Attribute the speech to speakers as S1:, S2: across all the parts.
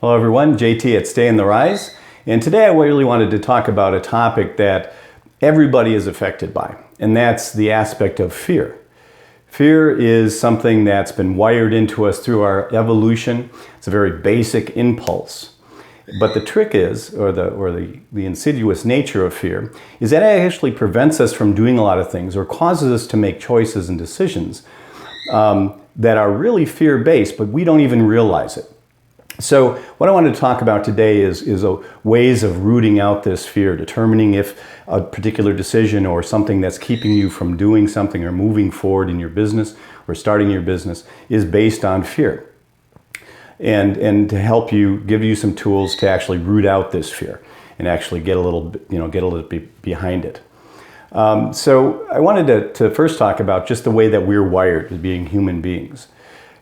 S1: Hello everyone, JT at Stay in the Rise. And today I really wanted to talk about a topic that everybody is affected by, and that's the aspect of fear. Fear is something that's been wired into us through our evolution. It's a very basic impulse. But the trick is, or the insidious nature of fear, is that it actually prevents us from doing a lot of things or causes us to make choices and decisions that are really fear-based, but we don't even realize it. So what I wanted to talk about today is ways of rooting out this fear, determining if a particular decision or something that's keeping you from doing something or moving forward in your business or starting your business is based on fear. And to help you, give you some tools to actually root out this fear and actually get a little bit behind it. So I wanted to first talk about just the way that we're wired as being human beings.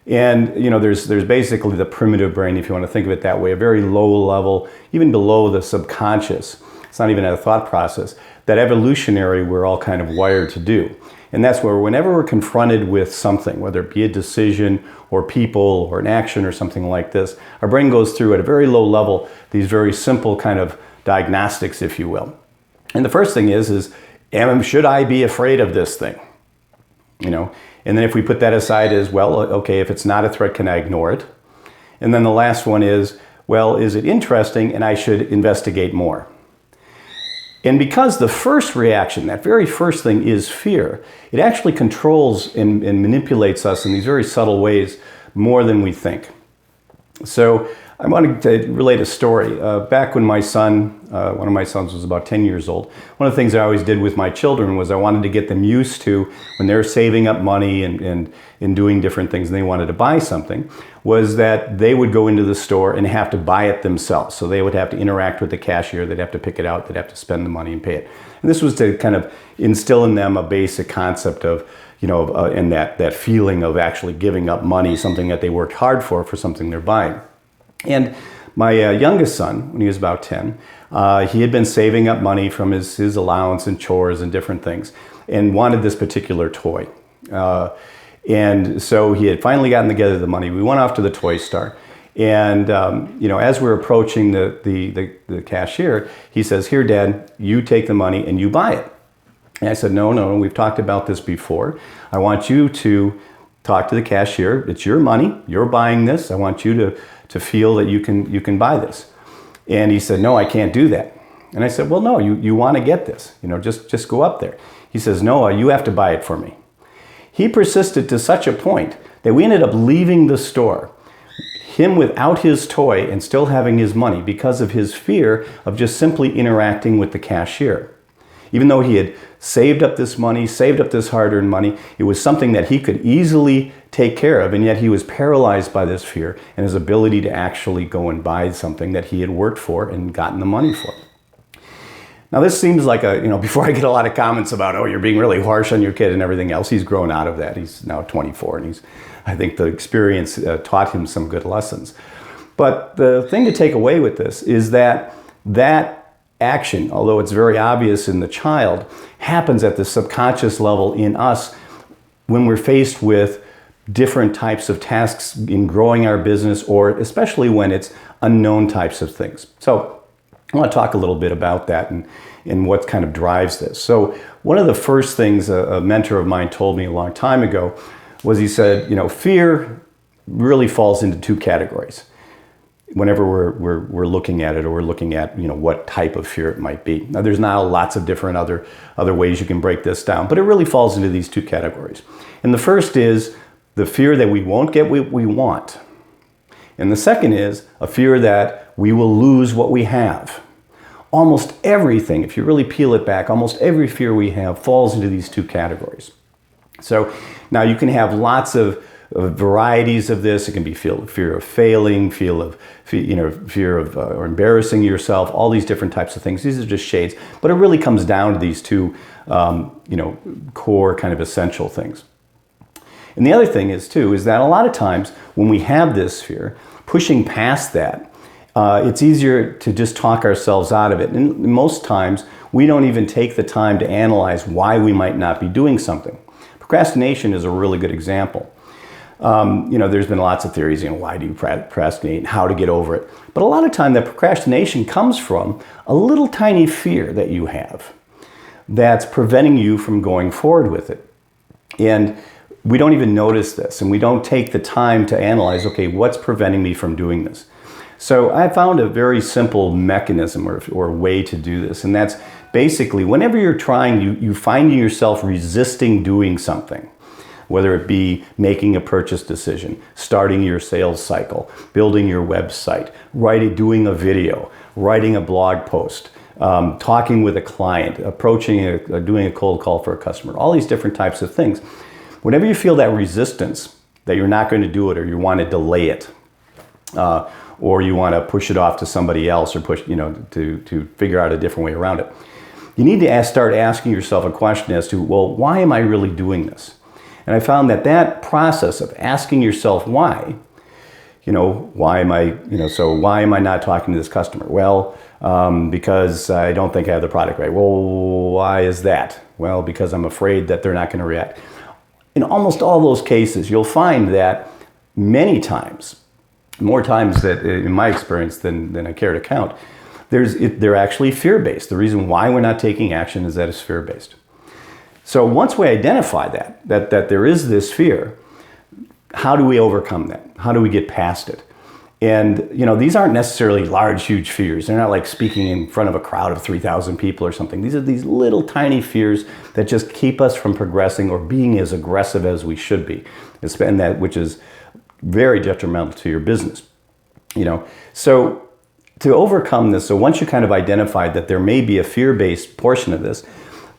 S1: And there's basically the primitive brain, if you want to think of it that way, a very low level, even below the subconscious. It's not even a thought process. That evolutionary we're all kind of wired to do. And that's where whenever we're confronted with something, whether it be a decision or people or an action or something like this, our brain goes through at a very low level these very simple kind of diagnostics, if you will. And the first thing is should I be afraid of this thing? And then if we put that aside as, well, okay, if it's not a threat, can I ignore it? And then the last one is, well, is it interesting and I should investigate more? And because the first reaction, that very first thing is fear, it actually controls and manipulates us in these very subtle ways more than we think. So I wanted to relate a story. Back when my son, one of my sons was about 10 years old, one of the things I always did with my children was I wanted to get them used to, when they're saving up money and doing different things and they wanted to buy something, was that they would go into the store and have to buy it themselves. So they would have to interact with the cashier, they'd have to pick it out, they'd have to spend the money and pay it. And this was to kind of instill in them a basic concept of, and that feeling of actually giving up money, something that they worked hard for something they're buying. And my youngest son, when he was about 10, he had been saving up money from his allowance and chores and different things and wanted this particular toy. And so he had finally gotten together the money. We went off to the toy store. And, as we're approaching the cashier, he says, "Here, Dad, you take the money and you buy it." And I said, no, we've talked about this before. I want you to talk to the cashier. It's your money. You're buying this. I want you to feel that you can buy this. And he said, "No, I can't do that." And I said, "Well, no, you want to get this. Just go up there." He says, "No, you have to buy it for me." He persisted to such a point that we ended up leaving the store, him without his toy and still having his money, because of his fear of just simply interacting with the cashier. Even though he had saved up this money, saved up this hard-earned money, it was something that he could easily take care of, and yet he was paralyzed by this fear and his ability to actually go and buy something that he had worked for and gotten the money for. Now this seems like before I get a lot of comments about, oh, you're being really harsh on your kid and everything else, he's grown out of that. He's now 24, and I think the experience taught him some good lessons. But the thing to take away with this is that action, although it's very obvious in the child, happens at the subconscious level in us when we're faced with different types of tasks in growing our business, or especially when it's unknown types of things. So I want to talk a little bit about that and what kind of drives this. So one of the first things a mentor of mine told me a long time ago was, he said, fear really falls into two categories whenever we're looking at it, or we're looking at what type of fear it might be. Now there's now lots of different other ways you can break this down, but it really falls into these two categories. And the first is the fear that we won't get what we want. And the second is a fear that we will lose what we have. Almost everything, if you really peel it back, almost every fear we have falls into these two categories. So now you can have lots of varieties of this. It can be fear of failing, fear of or embarrassing yourself, all these different types of things. These are just shades, but it really comes down to these two, core kind of essential things. And the other thing is that a lot of times when we have this fear, pushing past that, it's easier to just talk ourselves out of it. And most times we don't even take the time to analyze why we might not be doing something. Procrastination is a really good example. There's been lots of theories, why do you procrastinate and how to get over it. But a lot of time that procrastination comes from a little tiny fear that you have that's preventing you from going forward with it. And we don't even notice this, and we don't take the time to analyze, okay, what's preventing me from doing this? So I found a very simple mechanism or way to do this, and that's basically whenever you're trying, you find yourself resisting doing something, whether it be making a purchase decision, starting your sales cycle, building your website, doing a video, writing a blog post, talking with a client, doing a cold call for a customer, all these different types of things. Whenever you feel that resistance, that you're not going to do it, or you want to delay it, or you want to push it off to somebody else, or to figure out a different way around it, you need to start asking yourself a question as to, well, why am I really doing this? And I found that process of asking yourself why, why am I not talking to this customer? Well, because I don't think I have the product right. Well, why is that? Well, because I'm afraid that they're not going to react. In almost all those cases, you'll find that many times, more times that in my experience than I care to count, they're actually fear-based. The reason why we're not taking action is that it's fear-based. So once we identify that there is this fear, how do we overcome that? How do we get past it? And these aren't necessarily large, huge fears. They're not like speaking in front of a crowd of 3,000 people or something. These are these little tiny fears that just keep us from progressing or being as aggressive as we should be, which is very detrimental to your business. So to overcome this, so once you kind of identified that there may be a fear-based portion of this,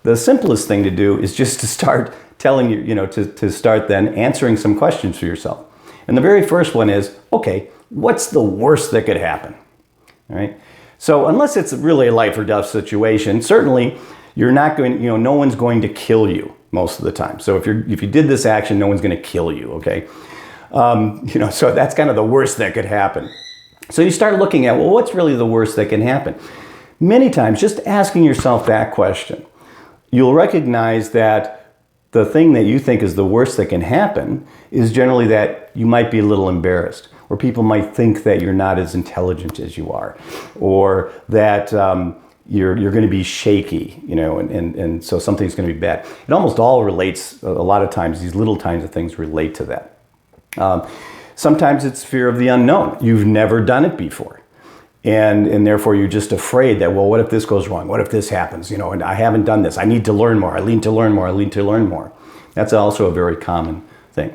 S1: the simplest thing to do is just to start to start then answering some questions for yourself. And the very first one is, okay, what's the worst that could happen? All right. So unless it's really a life or death situation, certainly you're not going, no one's going to kill you most of the time. So if you did this action, no one's going to kill you. Okay. So that's kind of the worst that could happen. So you start looking at, well, what's really the worst that can happen? Many times, just asking yourself that question, you'll recognize that the thing that you think is the worst that can happen is generally that you might be a little embarrassed, or people might think that you're not as intelligent as you are, or that you're going to be shaky, and so something's going to be bad. It almost all relates, a lot of times, these little kinds of things relate to that. Sometimes it's fear of the unknown. You've never done it before. And therefore you're just afraid that, well, what if this goes wrong? What if this happens? And I haven't done this. I need to learn more. I need to learn more. I need to learn more. That's also a very common thing.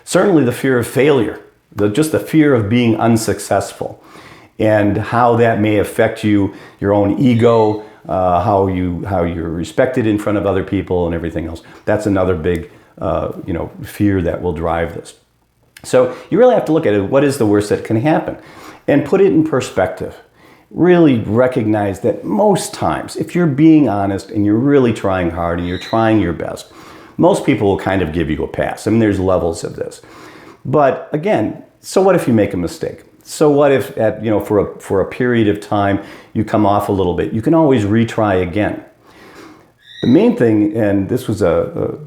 S1: Certainly the fear of failure, just the fear of being unsuccessful, and how that may affect you, your own ego, how you're respected in front of other people and everything else. That's another big fear that will drive this. So you really have to look at it. What is the worst that can happen? And put it in perspective. Really recognize that most times, if you're being honest and you're really trying hard and you're trying your best, most people will kind of give you a pass. I mean, there's levels of this. But again, so what if you make a mistake? So what if for a period of time you come off a little bit? You can always retry again. The main thing, and this was a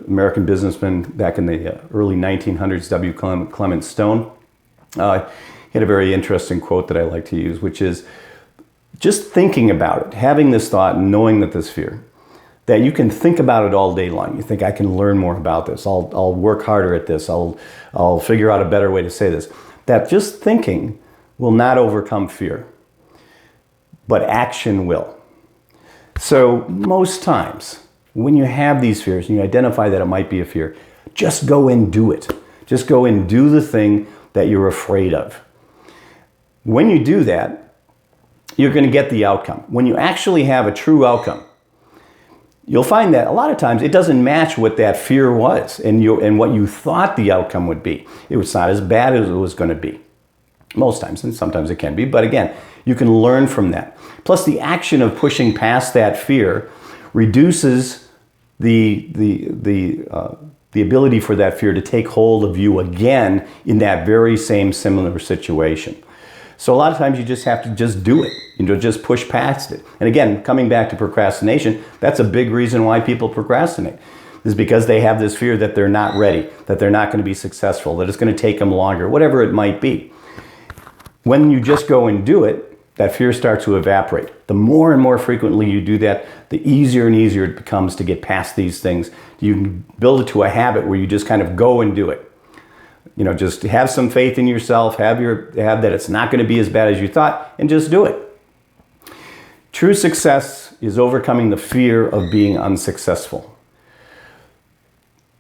S1: American businessman back in the early 1900s, W. Clement Stone. He had a very interesting quote that I like to use, which is just thinking about it, having this thought and knowing that this fear, that you can think about it all day long. You think, I can learn more about this. I'll work harder at this. I'll figure out a better way to say this. That just thinking will not overcome fear, but action will. So most times when you have these fears and you identify that it might be a fear, just go and do it. Just go and do the thing that you're afraid of. When you do that, you're going to get the outcome. When you actually have a true outcome, you'll find that a lot of times it doesn't match what that fear was and what you thought the outcome would be. It was not as bad as it was going to be. Most times, and sometimes it can be, but again, you can learn from that. Plus, the action of pushing past that fear reduces the ability for that fear to take hold of you again in that very same similar situation. So a lot of times you just have to just do it, just push past it. And again, coming back to procrastination, that's a big reason why people procrastinate. is because they have this fear that they're not ready, that they're not going to be successful, that it's going to take them longer, whatever it might be. When you just go and do it, that fear starts to evaporate. The more and more frequently you do that, the easier and easier it becomes to get past these things. You can build it to a habit where you just kind of go and do it. You know, just have some faith in yourself, have that it's not going to be as bad as you thought, and just do it. True success is overcoming the fear of being unsuccessful.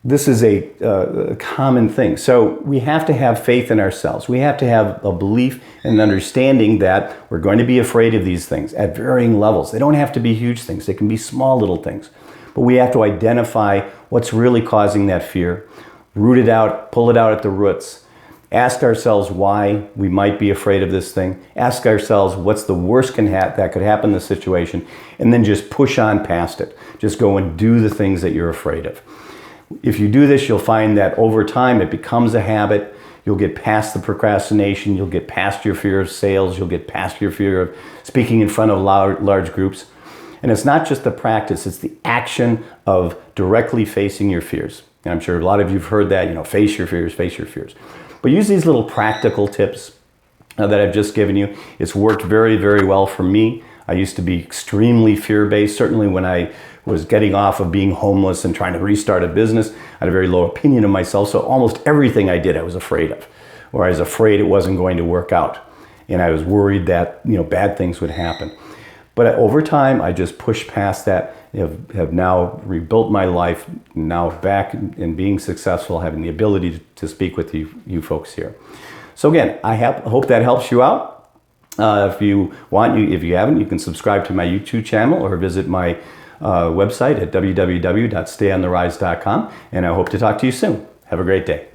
S1: This is a common thing. So we have to have faith in ourselves. We have to have a belief and understanding that we're going to be afraid of these things at varying levels. They don't have to be huge things. They can be small little things. But we have to identify what's really causing that fear, root it out, pull it out at the roots, ask ourselves why we might be afraid of this thing, ask ourselves what's the worst that could happen in the situation, and then just push on past it. Just go and do the things that you're afraid of. If you do this, you'll find that over time it becomes a habit. You'll get past the procrastination. You'll get past your fear of sales. You'll get past your fear of speaking in front of large groups. And it's not just the practice, it's the action of directly facing your fears. And I'm sure a lot of you have heard that, face your fears, face your fears. But use these little practical tips that I've just given you. It's worked very, very well for me. I used to be extremely fear-based, certainly when I was getting off of being homeless and trying to restart a business. I had a very low opinion of myself, so almost everything I did I was afraid of, or I was afraid it wasn't going to work out. And I was worried that bad things would happen. But over time, I just pushed past that, have now rebuilt my life, now back in being successful, having the ability to speak with you folks here. So again, I hope that helps you out. If you haven't, you can subscribe to my YouTube channel or visit my website at www.stayontherise.com, and I hope to talk to you soon. Have a great day.